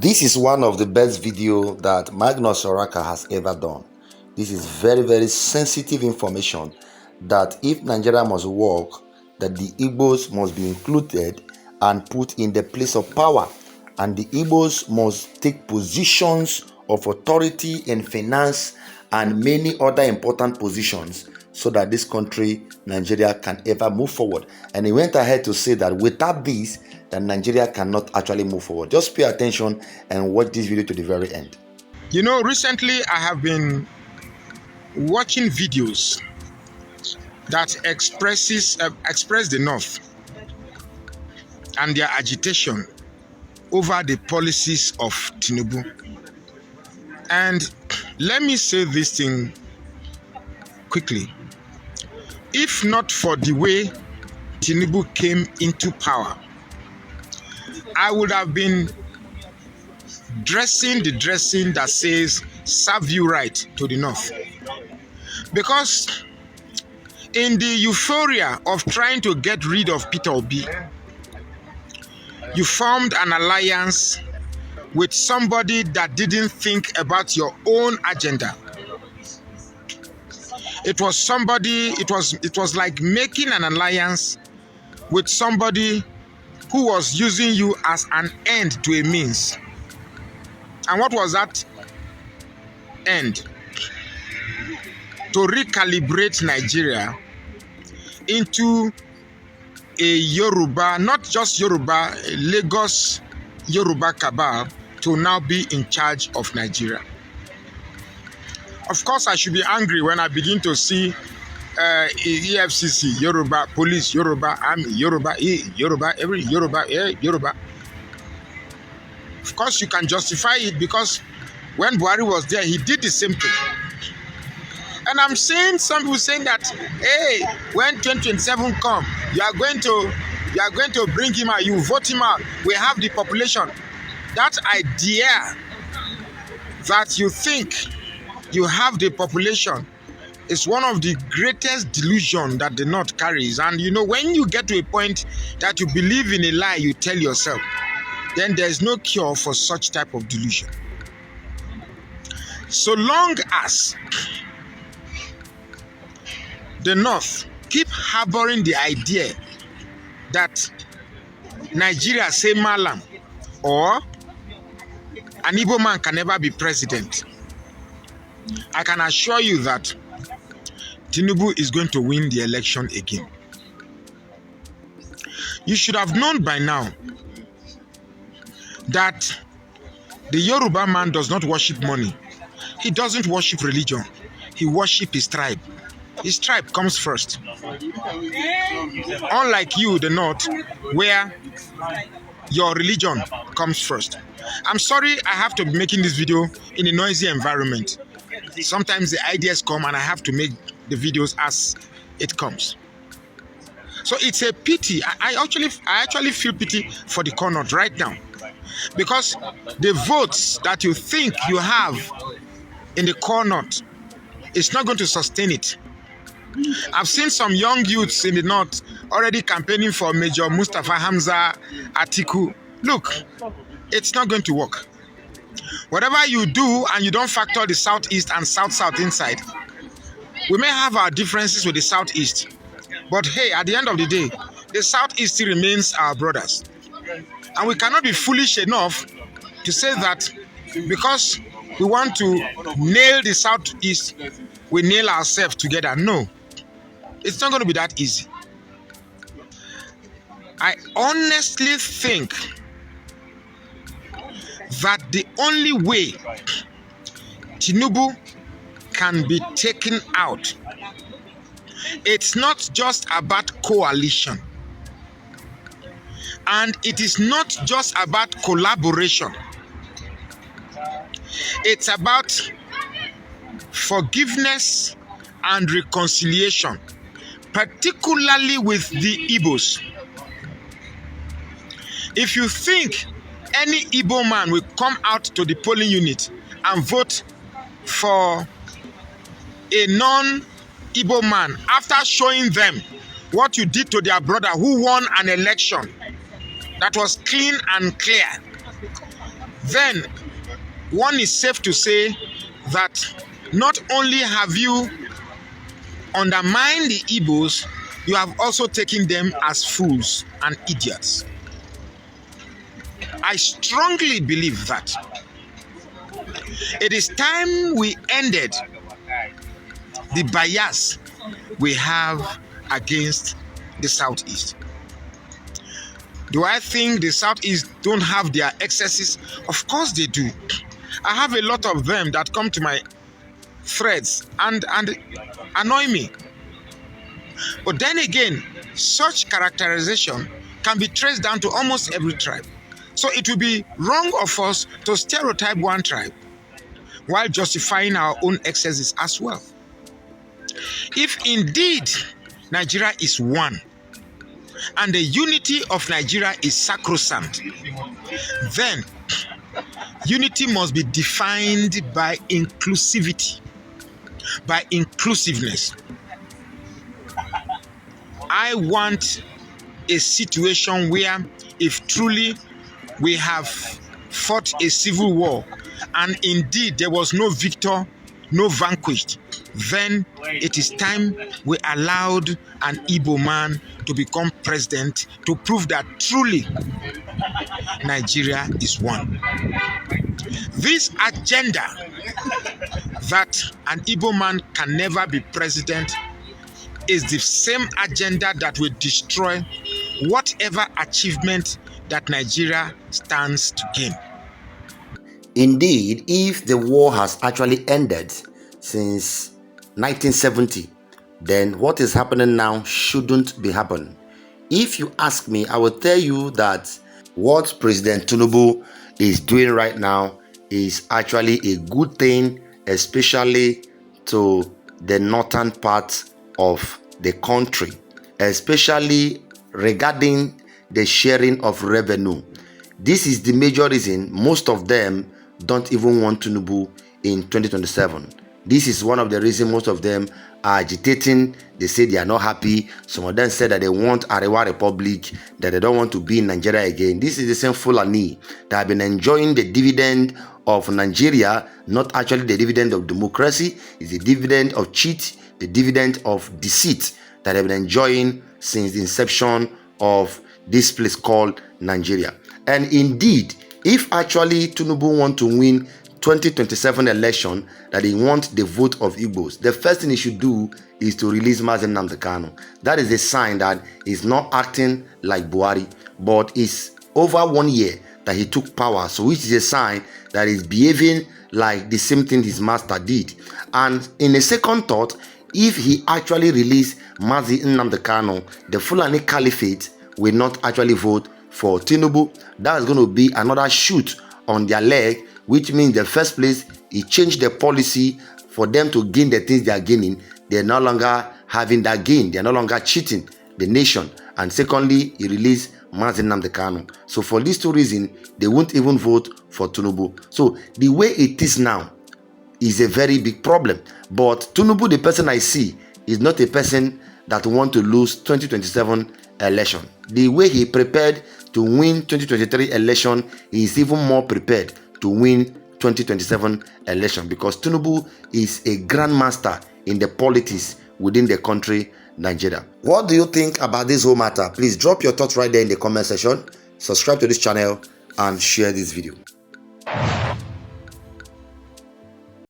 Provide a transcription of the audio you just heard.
This is one of the best video that Magnus Oraka has ever done. This is very, very sensitive information that if Nigeria must work, that the Igbos must be included and put in the place of power. And the Igbos must take positions of authority in finance and many other important positions so that this country, Nigeria, can ever move forward. And he went ahead to say that without this, that Nigeria cannot actually move forward. Just pay attention and watch this video to the very end. You know, recently I have been watching videos that express the North and their agitation over the policies of Tinubu. And let me say this thing quickly. If not for the way Tinubu came into power, I would have been dressing the dressing that says serve you right to the North. Because in the euphoria of trying to get rid of Peter Obi, you formed an alliance with somebody that didn't think about your own agenda. It was like making an alliance with somebody who was using you as an end to a means. And what was that end? To recalibrate Nigeria into a Yoruba, not just Yoruba, Lagos Yoruba cabal to now be in charge of Nigeria. Of course, I should be angry when I begin to see EFCC, Yoruba, police, Yoruba, army, Yoruba, Yoruba, every Yoruba, Yoruba. Of course, you can justify it because when Buhari was there, he did the same thing. And I'm seeing some people saying that, hey, when 2027 come, you are going to bring him out, you vote him out. We have the population. That idea that you think you have the population is one of the greatest delusions that the North carries. And you know, when you get to a point that you believe in a lie you tell yourself, then there's no cure for such type of delusion. So long as the North keep harboring the idea that Nigeria say Malam or an Igbo man can never be president, I can assure you that Tinubu is going to win the election again. You should have known by now that the Yoruba man does not worship money. He doesn't worship religion. He worships his tribe. His tribe comes first. Unlike you, the North, where your religion comes first. I'm sorry I have to be making this video in a noisy environment. Sometimes the ideas come and I have to make the videos as it comes. So it's a pity. I actually feel pity for the core North right now. Because the votes that you think you have in the core North is not going to sustain it. I've seen some young youths in the North already campaigning for Major Mustafa Hamza Atiku. Look, it's not going to work. Whatever you do and you don't factor the Southeast and South inside, we may have our differences with the Southeast. But hey, at the end of the day, the Southeast still remains our brothers. And we cannot be foolish enough to say that because we want to nail the Southeast, we nail ourselves together. No, it's not going to be that easy. I honestly think that the only way Tinubu can be taken out, it's not just about coalition. And it is not just about collaboration. It's about forgiveness and reconciliation, particularly with the Igbos. If you think any Igbo man will come out to the polling unit and vote for a non-Igbo man after showing them what you did to their brother who won an election that was clean and clear, then one is safe to say that not only have you undermined the Igbos, you have also taken them as fools and idiots. I strongly believe that it is time we ended the bias we have against the Southeast. Do I think the Southeast don't have their excesses? Of course they do. I have a lot of them that come to my threads and annoy me. But then again, such characterization can be traced down to almost every tribe. So it would be wrong of us to stereotype one tribe while justifying our own excesses as well. If indeed Nigeria is one and the unity of Nigeria is sacrosanct, then unity must be defined by inclusivity, by inclusiveness. I want a situation where if truly we have fought a civil war and indeed there was no victor, no vanquished, then it is time we allowed an Igbo man to become president to prove that truly Nigeria is one. This agenda that an Igbo man can never be president is the same agenda that will destroy whatever achievement that Nigeria stands to gain. Indeed, if the war has actually ended since 1970, then what is happening now shouldn't be happening. If you ask me, I will tell you that what President Tinubu is doing right now is actually a good thing, especially to the northern part of the country, especially regarding the sharing of revenue. This is the major reason most of them don't even want Tinubu in 2027. This is one of the reasons most of them are agitating. They say they are not happy. Some of them said that they want Arewa Republic, that they don't want to be in Nigeria again. This is the same Fulani that have been enjoying the dividend of Nigeria, not actually the dividend of democracy. It's the dividend of cheat, the dividend of deceit that have been enjoying since the inception of this place called Nigeria. And indeed, if actually Tinubu want to win 2027 election, that he wants the vote of Igbos, the first thing he should do is to release Nnamdi Kanu. That is a sign that he's not acting like Buhari, but it's over 1 year that he took power, so which is a sign that he's behaving like the same thing his master did. And in a second thought, if he actually released Nnamdi Kanu, the Fulani Caliphate will not actually vote for Tinubu. That is going to be another shoot on their leg, which means the first place, he changed the policy for them to gain the things they are gaining. They're no longer having that gain. They're no longer cheating the nation. And secondly, he released Nnamdi Kanu. So for these two reasons, they won't even vote for Tinubu. So the way it is now is a very big problem. But Tinubu, the person I see, is not a person that want to lose 2027 election. The way he prepared to win 2023 election, he is even more prepared to win 2027 election, because Tinubu is a grandmaster in the politics within the country Nigeria. What do you think about this whole matter? Please drop your thoughts right there in the comment section. Subscribe to this channel and share this video.